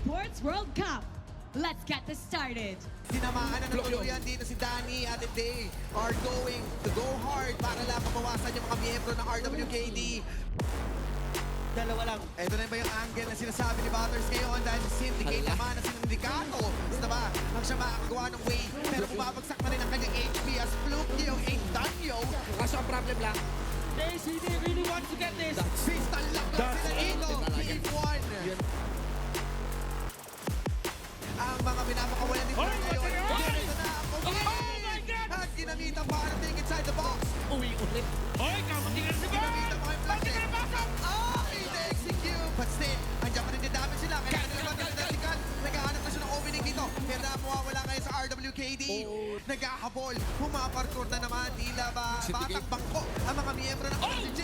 Esports World Cup. Let's get this started. Tinamaan na ng tuluyan dito si Danny at they are going to go hard para lang mabawasan yung mga miyembro ng RWKD. Dalawa lang. Ito na ba yung angle na sinasabi ni Butters ngayon dahil si Syndicate naman na sinindikato. Basta ba, ang siya makakagawa ng way pero bumabagsak na rin ang kanyang HP as Flukio ain't done yo. Kaso ang problem lang, KCD really wants to get this. Crystal lock lang sila dito. Game 1. Ang mga pinapakawalan din Oy, ngayon. what's it? Ito na ang Oh my God! at ginamitan pa ang thing inside the box. Uwi ulit. Oy, kamatingan si Bert! Ginamitan pa yung flash eh. Pati pasok! Ina-execute! But still, andyan pa rin din damage sila. Kaya nila ba nagdadalikan? Naghahanap na siya ng opening dito. Pero mawawala ngayon sa RWKD. Naghahabol. Pumaparkour na naman. Tila ba batang bangko ang mga miyembro ng RCJ.